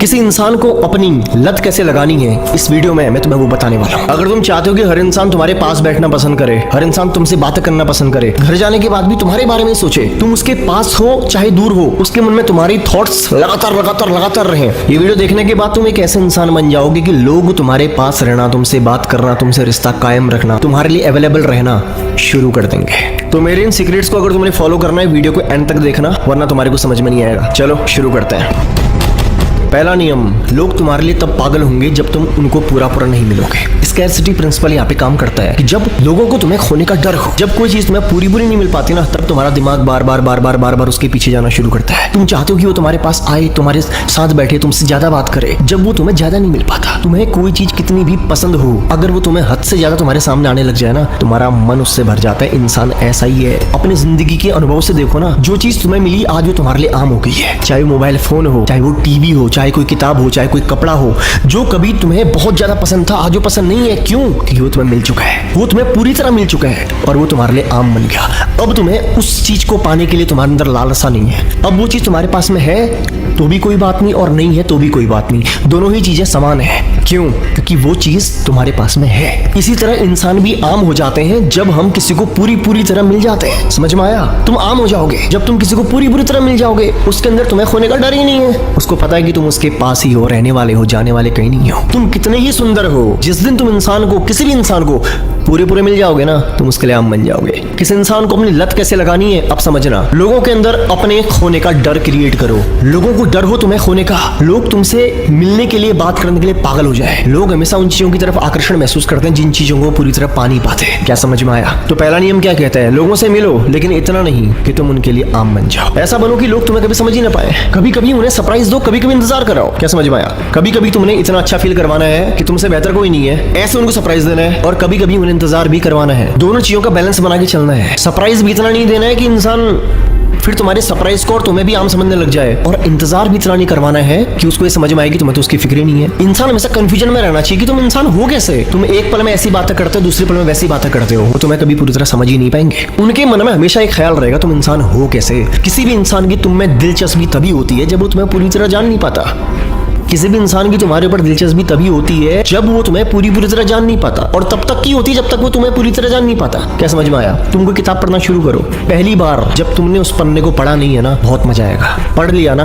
किसी इंसान को अपनी लत कैसे लगानी है इस वीडियो में मैं तुम्हें वो बताने वाला हूँ। अगर तुम चाहते हो कि हर इंसान तुम्हारे पास बैठना पसंद करे, हर इंसान तुमसे बातें करना पसंद करे, घर जाने के बाद भी तुम्हारे बारे में सोचे, तुम उसके पास हो चाहे दूर हो, उसके मन में तुम्हारी थॉट्स लगातार रहे, ये वीडियो देखने के बाद तुम एक ऐसे इंसान बन जाओगे कि लोग तुम्हारे पास रहना, तुमसे बात करना, तुमसे रिश्ता कायम रखना, तुम्हारे लिए अवेलेबल रहना शुरू कर देंगे। तो मेरे इन सीक्रेट्स को अगर तुम्हें फॉलो करना है वीडियो को एंड तक देखना, वरना तुम्हारे को समझ में नहीं आएगा। चलो शुरू करते हैं। पहला नियम, लोग तुम्हारे लिए तब पागल होंगे जब तुम उनको पूरा नहीं मिलोगे। स्कैरसिटी प्रिंसिपल यहाँ पे काम करता है कि जब लोगों को तुम्हें खोने का डर हो, जब कोई चीज तुम्हें पूरी नहीं मिल पाती ना, तब तुम्हारा दिमाग बार बार उसके पीछे जाना शुरू करता है। तुम चाहते हो कि वो तुम्हारे पास आए, तुम्हारे साथ बैठे, तुमसे ज्यादा बात करे, जब वो तुम्हें ज्यादा नहीं मिल पाता। तुम्हें कोई चीज कितनी भी पसंद हो, अगर वो तुम्हें हद से ज्यादा तुम्हारे सामने आने लग जाए ना, तुम्हारा मन उससे भर जाता है। इंसान ऐसा ही है। अपनी जिंदगी के अनुभव से देखो ना, जो चीज तुम्हें मिली आज वो तुम्हारे लिए आम हो गई है। चाहे वो मोबाइल फोन हो, चाहे वो टीवी हो, चाहे कोई किताब हो, चाहे कोई कपड़ा हो, जो कभी तुम्हें बहुत ज्यादा पसंद था आज वो पसंद नहीं है। क्यों? क्योंकि वो तुम्हें मिल चुका है, वो तुम्हें पूरी तरह मिल चुका है और वो तुम्हारे लिए आम बन गया। अब तुम्हें उस चीज को पाने के लिए तुम्हारे अंदर लालसा नहीं है। अब वो चीज तुम्हारे पास में है तो भी कोई बात नहीं और नहीं है तो भी कोई बात नहीं, दोनों ही चीजें समान है। क्यों? क्योंकि वो चीज तुम्हारे पास में है। इसी तरह इंसान भी आम हो जाते हैं जब हम किसी को पूरी तरह मिल जाते हैं। समझ में आया? तुम आम हो जाओगे जब तुम किसी को पूरी तरह मिल जाओगे, उसके अंदर तुम्हें खोने का डर ही नहीं है। उसको पता है कि तुम उसके पास ही हो, रहने वाले हो, जाने वाले कहीं नहीं हो। तुम कितने ही सुंदर हो, जिस दिन तुम इंसान को, किसी भी इंसान को पूरे मिल जाओगे ना, तुम उसके लिए आम बन जाओगे। किसी इंसान को अपनी लत कैसे लगानी है अब समझना। लोगों के अंदर अपने खोने का डर क्रिएट करो। लोगों को डर हो तुम्हें खोने का। लोग तुमसे मिलने के लिए, बात करने के लिए पागल हो जाए। लोग हमेशा उन चीजों की तरफ आकर्षण महसूस करते हैं जिन चीजों को पूरी तरह पा नहीं पाते। क्या समझ में आया? तो पहला नियम क्या कहता है? लोगों से मिलो लेकिन इतना नहीं कि तुम उनके लिए आम बन जाओ। ऐसा बनो कि लोग तुम्हें कभी समझ ही ना पाए। कभी कभी उन्हें सरप्राइज दो, कभी कभी इंतजार कराओ। क्या समझ में आया? कभी कभी तुमने इतना अच्छा फील करवाना है कि तुमसे बेहतर कोई नहीं है, ऐसे उनको सरप्राइज देना है, और कभी कभी उन्हें इंतजार भी करवाना है। दोनों चीजों का बैलेंस बना के चलना है। सरप्राइज भी इतना नहीं देना है कि इंसान फिर तुम्हारे सरप्राइज को और तुम्हें भी आम समझने लग जाए, और इंतजार भी इतना नहीं करवाना है कि उसको ये समझ में आए कि तुम्हें तो उसकी फिक्र नहीं है। इंसान हमेशा कंफ्यूजन में रहना चाहिए कि तुम इंसान हो कैसे। तुम एक पल में ऐसी बातें करते हो, दूसरे पल में वैसी बातें करते हो, वो तुम्हें कभी पूरी तरह समझ ही नहीं पाएंगे। उनके मन में हमेशा एक ख्याल रहेगा तुम इंसान हो कैसे। किसी भी इंसान की तुम में दिलचस्पी तभी होती है जब वो तुम्हें पूरी तरह जान नहीं पाता। किसी भी इंसान की तुम्हारे ऊपर दिलचस्पी तभी होती है जब वो तुम्हें पूरी तरह जान नहीं पाता, और तब तक की होती है जब तक वो तुम्हें पूरी तरह जान नहीं पाता। क्या समझ में आया? तुम कोई किताब पढ़ना शुरू करो, पहली बार जब तुमने उस पन्ने को पढ़ा नहीं है ना, बहुत मजा आएगा। पढ़ लिया ना,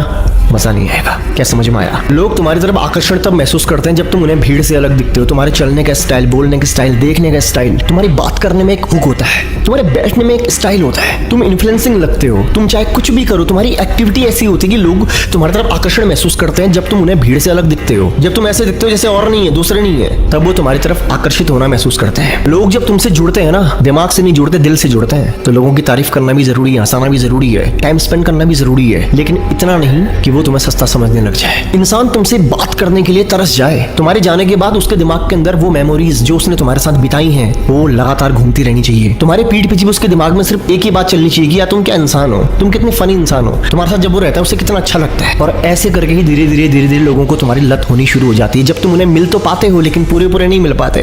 मजा नहीं आएगा। क्या समझ में आया? लोग तुम्हारी तरफ आकर्षण तब महसूस करते हैं जब तुम उन्हें भीड़ से अलग दिखते हो। तुम्हारे चलने का स्टाइल, बोलने का स्टाइल, देखने का स्टाइल, तुम्हारी बात करने में एक हुक होता है, तुम्हारे बैठने में एक स्टाइल होता है, तुम इन्फ्लुएंसिंग लगते हो। तुम चाहे कुछ भी करो, तुम्हारी एक्टिविटी ऐसी होती है कि लोग तुम्हारी तरफ आकर्षण महसूस करते हैं जब तुम उन्हें भीड़ से अलग दिखते हो। जब तुम ऐसे दिखते हो जैसे और नहीं है, दूसरे नहीं है, तब वो तुम्हारी तरफ आकर्षित होना महसूस करते हैं। लोग जब तुमसे जुड़ते हैं ना, दिमाग से नहीं जुड़ते, दिल से जुड़ते हैं। तो लोगों की तारीफ करना भी जरूरी है, हंसाना भी जरूरी है, टाइम स्पेंड करना भी जरूरी है, लेकिन इतना नहीं कि वो तुम्हें सस्ता समझने लग जाए। इंसान तुमसे बात करने के लिए तरस जाए। तुम्हारे जाने के बाद उसके दिमाग के अंदर वो मेमोरीज जो उसने तुम्हारे साथ बिताई हैं, वो लगातार घूमती रहनी चाहिए। तुम्हारे पीठ पीछे उसके दिमाग में सिर्फ एक ही बात चलनी चाहिए कि यार तुम क्या इंसान हो, तुम कितने फनी इंसान हो, तुम्हारे साथ जब वो रहता है उसे कितना अच्छा लगता है। और ऐसे करके ही धीरे धीरे लोगों को तुम्हारी लत होनी शुरू हो जाती है, जब तुम उन्हें मिल तो पाते हो लेकिन पूरे नहीं मिल पाते।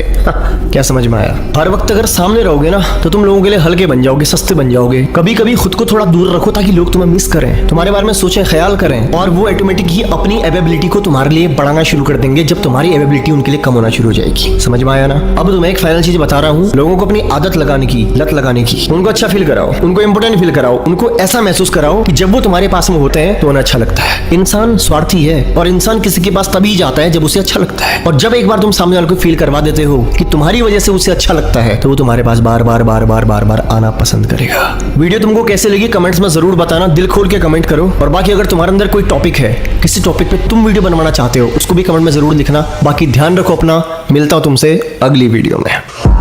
क्या समझ में आया? हर वक्त अगर सामने रहोगे ना, तो तुम लोगों के लिए हल्के बन जाओगे, सस्ते बन जाओगे। कभी कभी खुद को थोड़ा दूर रखो ताकि लोग तुम्हें मिस करें, तुम्हारे बारे में सोचें, ख्याल करें, और वो ऑटोमेटिक ही अपनी एबिलिटी को तुम्हारे लिए बढ़ाना शुरू कर देंगे जब तुम्हारी एबिलिटी उनके लिए कम होना शुरू हो जाएगी। समझ में आया ना? अब तुम्हें एक फाइनल चीज बता रहा हूँ, लोगों को अपनी आदत लगाने की, लत लगाने की। उनको अच्छा फील कराओ, उनको इंपोर्टेंट फील कराओ, उनको ऐसा महसूस कराओ कि जब वो तुम्हारे पास में होते हैं तो उन्हें अच्छा लगता है। इंसान स्वार्थी है और इंसान किसी के पास तभी जाता है जब उसे अच्छा लगता है, और जब एक बार तुम सामने वाले को फील करवा देते हो कि तुम्हारी वजह से उसे अच्छा लगता है, तो वो तुम्हारे पास बार बार आना पसंद करेगा। वीडियो तुमको कैसे लगी कमेंट्स में जरूर बताना, दिल खोल के कमेंट करो। और बाकी अगर तुम्हारे अंदर कोई टॉपिक है, किसी टॉपिक पे तुम वीडियो बनवाना चाहते हो, उसको भी कमेंट में जरूर लिखना। बाकी ध्यान रखो अपना, मिलता हूं तुमसे अगली वीडियो में।